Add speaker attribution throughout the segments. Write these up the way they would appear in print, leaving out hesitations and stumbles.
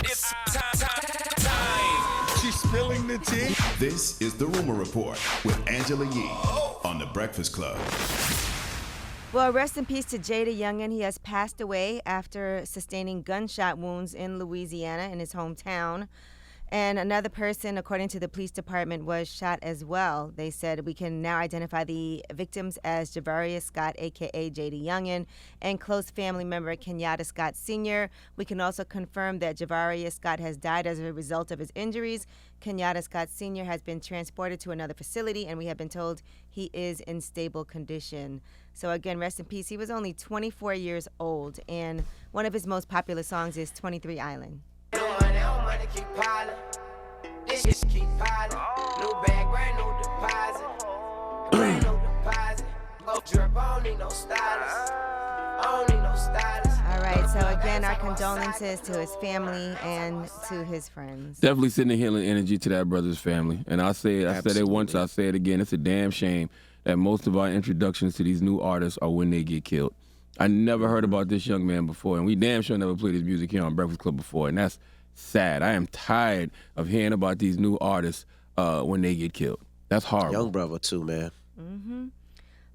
Speaker 1: It's time.
Speaker 2: She's spilling the tea.
Speaker 3: This is The Rumor Report with Angela Yee on The Breakfast Club.
Speaker 4: Well, rest in peace to JayDaYoungan. He has passed away after sustaining gunshot wounds in Louisiana in his hometown. And another person, according to the police department, was shot as well. They said we can now identify the victims as Geballa Scott, a.k.a. JayDaYoungan, and close family member Kenyatta Scott Sr. We can also confirm that Geballa Scott has died as a result of his injuries. Kenyatta Scott Sr. has been transported to another facility, and we have been told he is in stable condition. So again, rest in peace. He was only 24 years old, and one of his most popular songs is 23 Island.
Speaker 5: Keep piling. This shit keep piling. New bag, brand new deposit. Brand new deposit. Go drip, I don't need no stylist. I don't need no stylist.
Speaker 4: All right, so again, our condolences to his family and to his friends.
Speaker 6: Definitely sending healing energy to that brother's family. And I said it once, I say it again. It's a damn shame that most of our introductions to these new artists are when they get killed. I never heard about this young man before, and we damn sure never played his music here on Breakfast Club before, and that's sad. I am tired of hearing about these new artists when they get killed. That's horrible.
Speaker 7: Young brother too, man.
Speaker 4: Mm-hmm.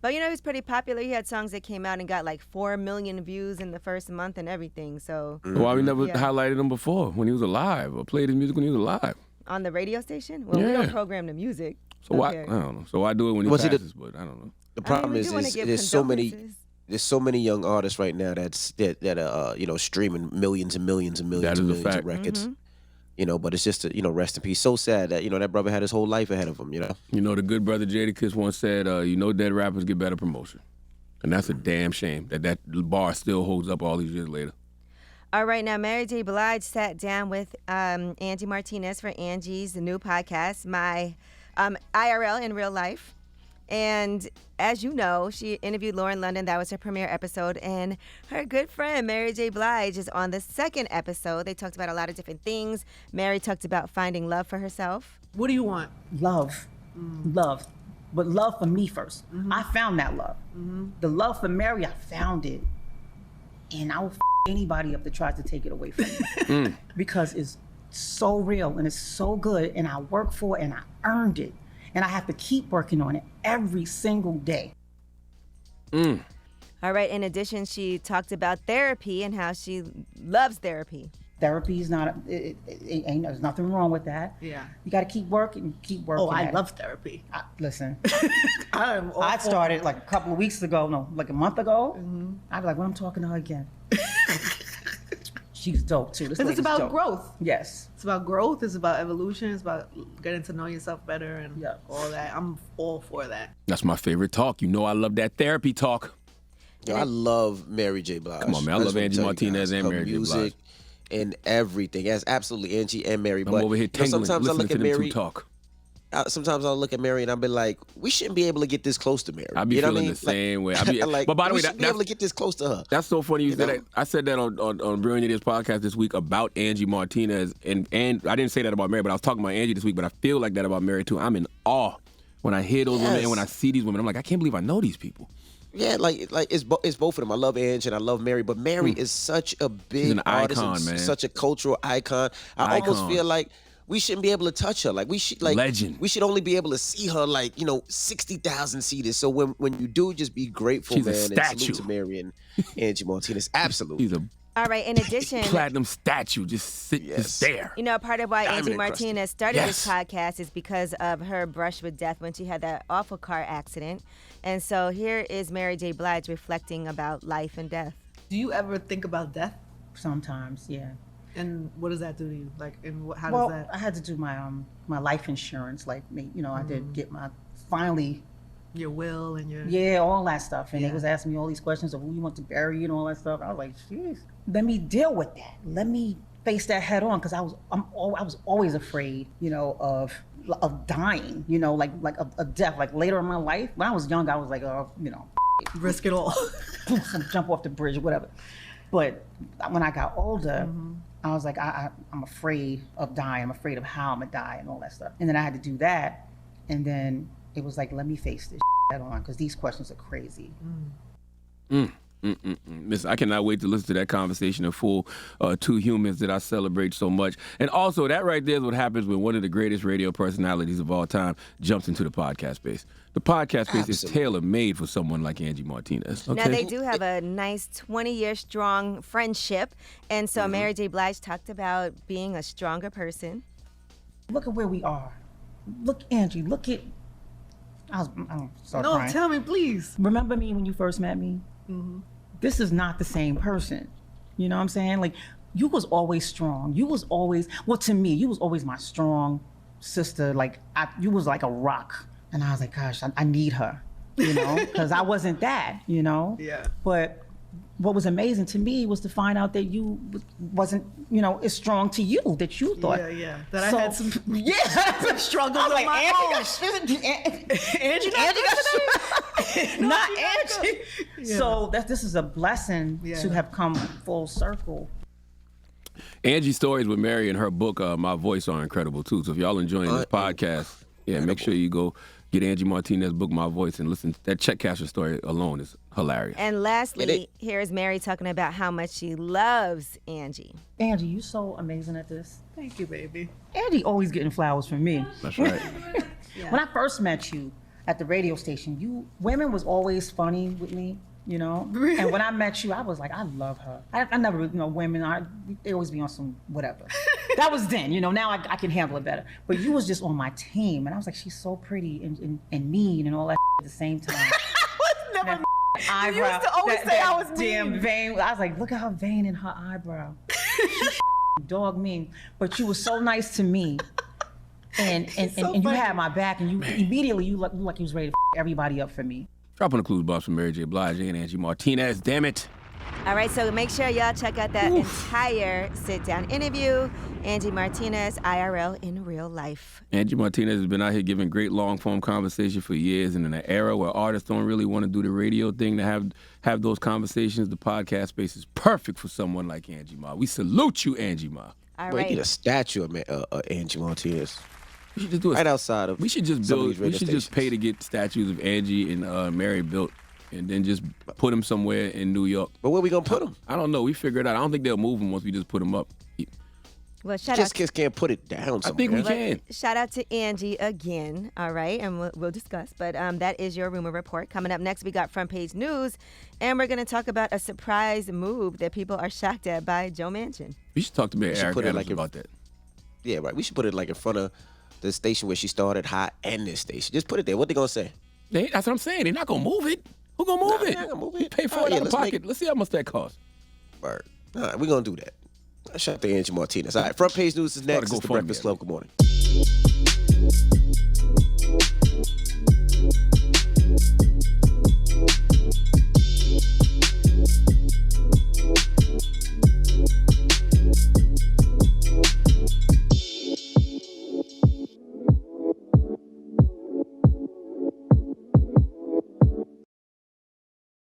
Speaker 4: But you know, he was pretty popular. He had songs that came out and got like 4 million views in the first month and everything. So
Speaker 6: why we never highlighted him before when he was alive or played his music when he was alive?
Speaker 4: On the radio station? Well, we don't program the music.
Speaker 6: So why? I don't know. So I do it when he passes, but I don't know.
Speaker 7: The problem is there's so many. There's so many young artists right now that are streaming millions and millions and millions and millions of records. Mm-hmm. But it's just rest in peace. So sad that that brother had his whole life ahead of him.
Speaker 6: The good brother Jadakiss once said, dead rappers get better promotion, and that's a damn shame that bar still holds up all these years later.
Speaker 4: All right, now Mary J. Blige sat down with Angie Martinez for Angie's new podcast, My IRL in Real Life. And as you know, she interviewed Lauren London. That was her premiere episode. And her good friend, Mary J. Blige, is on the second episode. They talked about a lot of different things. Mary talked about finding love for herself.
Speaker 8: What do you want?
Speaker 9: Love. Love. But love for me first. Mm-hmm. I found that love. Mm-hmm. The love for Mary, I found it. And I will anybody up that tries to take it away from me. Because it's so real and it's so good. And I worked for it and I earned it. And I have to keep working on it every single day.
Speaker 4: All right. In addition, she talked about therapy and how she loves therapy.
Speaker 9: Therapy is not, there's nothing wrong with that.
Speaker 8: Yeah.
Speaker 9: You got to keep working.
Speaker 8: Oh, I love therapy.
Speaker 9: Listen, I started like a couple of weeks ago, no, like a month ago. Mm-hmm. I'd be like, when I'm talking to her again. She's dope too.
Speaker 8: Because it's about growth.
Speaker 9: Yes.
Speaker 8: It's about growth. It's about evolution. It's about getting to know yourself better and all that. I'm all for that.
Speaker 6: That's my favorite talk. I love that therapy talk.
Speaker 7: I love Mary J. Blige.
Speaker 6: Come on, man. I love Angie Martinez and Mary J. Blige.
Speaker 7: Music and everything. Yes, absolutely Angie and Mary.
Speaker 6: I'm over here tingling,
Speaker 7: sometimes I look at Mary.
Speaker 6: Talk.
Speaker 7: Sometimes I'll look at Mary and I'll be like, we shouldn't be able to get this close to Mary.
Speaker 6: I be feeling the same way. But by the way,
Speaker 7: we shouldn't be able to get this close to her.
Speaker 6: That's so funny you said that. I said that on Brilliant Idiots podcast this week about Angie Martinez, and I didn't say that about Mary, but I was talking about Angie this week, but I feel like that about Mary too. I'm in awe when I hear those women and when I see these women. I'm like, I can't believe I know these people.
Speaker 7: Yeah, like it's both of them. I love Angie and I love Mary, but Mary is such a big artist,
Speaker 6: icon, man.
Speaker 7: Such a cultural icon. I almost feel like we shouldn't be able to touch her. Like we should,
Speaker 6: legend.
Speaker 7: We should only be able to see her 60,000 seaters. So when you do, just be grateful,
Speaker 6: She's
Speaker 7: man,
Speaker 6: a
Speaker 7: and
Speaker 6: statue.
Speaker 7: salute to Mary and Angie Martinez. Absolutely.
Speaker 6: She's a
Speaker 4: all right. In addition,
Speaker 6: platinum statue, just there.
Speaker 4: Part of why
Speaker 7: Diamond
Speaker 4: Angie Martinez started this podcast is because of her brush with death when she had that awful car accident. And so here is Mary J. Blige reflecting about life and death.
Speaker 8: Do you ever think about death?
Speaker 9: Sometimes, yeah.
Speaker 8: And what does that do to you? How
Speaker 9: does
Speaker 8: that?
Speaker 9: I had to do my life insurance. I did get finally
Speaker 8: your will and your...
Speaker 9: Yeah, all that stuff. And they was asking me all these questions of who you want to bury and all that stuff. I was like, jeez, let me deal with that. Let me face that head on, because I was always afraid, of dying, of death. Like later in my life, when I was young, I was like,
Speaker 8: risk it all.
Speaker 9: Jump off the bridge or whatever. But when I got older, I was like, I'm afraid of dying. I'm afraid of how I'm gonna die and all that stuff. And then I had to do that. And then it was like, let me face this head on, because these questions are crazy.
Speaker 6: Listen, I cannot wait to listen to that conversation in full. Two humans that I celebrate so much. And also, that right there is what happens when one of the greatest radio personalities of all time jumps into the podcast space. The podcast space is tailor-made for someone like Angie Martinez. Okay?
Speaker 4: Now, they do have a nice 20-year strong friendship. And so Mary J. Blige talked about being a stronger person.
Speaker 9: Look at where we are. Look, Angie, look at... I'm sorry.
Speaker 8: No,
Speaker 9: crying.
Speaker 8: tell me, please.
Speaker 9: Remember me when you first met me? This is not the same person. You know what I'm saying? Like, you was always strong. You was always, well, to me, you was always my strong sister. Like, you was like a rock. And I was like, gosh, I need her, you know? Because I wasn't that, you know?
Speaker 8: Yeah.
Speaker 9: But what was amazing to me was to find out that you wasn't, you know, as strong to you that you thought.
Speaker 8: Yeah. That I had some struggles
Speaker 9: I was
Speaker 8: of my own.
Speaker 9: Angie not Angie.
Speaker 8: Yeah.
Speaker 9: So this is a blessing to have come full circle.
Speaker 6: Angie's stories with Mary and her book, My Voice, are incredible too. So if y'all enjoying this podcast, make sure you go get Angie Martinez's book, My Voice, and listen. That check casher story alone is hilarious.
Speaker 4: And lastly, here's Mary talking about how much she loves Angie.
Speaker 9: Angie, you so amazing at this.
Speaker 8: Thank you, baby.
Speaker 9: Angie always getting flowers from me.
Speaker 6: That's right.
Speaker 9: When I first met you at the radio station, women was always funny with me, you know? And when I met you, I was like, I love her. I never, you know, women, they always be on some whatever. That was then, you know, now I can handle it better. But you was just on my team, and I was like, she's so pretty and mean and all that at the same time.
Speaker 8: I was never
Speaker 9: eyebrow.
Speaker 8: You used to always say I was
Speaker 9: damn
Speaker 8: mean.
Speaker 9: vein. I was like, look at her vein in her eyebrow. She's dog mean. But you were so nice to me. And you had my back, and you immediately you looked like you was ready to everybody up for me.
Speaker 6: Drop on the clues box from Mary J. Blige and Angie Martinez. Damn it.
Speaker 4: All right, so make sure y'all check out that entire sit-down interview. Angie Martinez, IRL in real life.
Speaker 6: Angie Martinez has been out here giving great long-form conversation for years, and in an era where artists don't really want to do the radio thing to have those conversations, the podcast space is perfect for someone like Angie Ma. We salute you, Angie Ma.
Speaker 4: All
Speaker 7: We
Speaker 4: right.
Speaker 7: need a statue of Angie Martinez.
Speaker 6: We should just do it
Speaker 7: Right outside of.
Speaker 6: We should just
Speaker 7: some of these
Speaker 6: build. We
Speaker 7: radio
Speaker 6: should just pay to get statues of Angie and Mary built, and then just put them somewhere in New York.
Speaker 7: But where we gonna put them?
Speaker 6: I don't know. We figure it out. I don't think they'll move them once we just put them up.
Speaker 4: Well, shout
Speaker 7: Just
Speaker 4: out.
Speaker 7: kids can't put it down somewhere.
Speaker 6: I think we can.
Speaker 4: Shout out to Angie again, all right, and we'll discuss. But that is your rumor report. Coming up next, we got front page news, and we're going to talk about a surprise move that people are shocked at by Joe Manchin.
Speaker 6: We should talk to Mayor Eric
Speaker 7: put it
Speaker 6: Adams
Speaker 7: like
Speaker 6: about that.
Speaker 7: Yeah, right. We should put it like in front of the station where she started, Hot, and this station. Just put it there. What they gonna say?
Speaker 6: That's what I'm saying. They're not gonna move it. Who gonna move it?
Speaker 7: They're not gonna move it.
Speaker 6: We pay for it out of pocket. Let's see how much that costs.
Speaker 7: All right, we're gonna do that. Shout out to Angie Martinez. All right, front page news is next. It's the Breakfast Club. Good morning.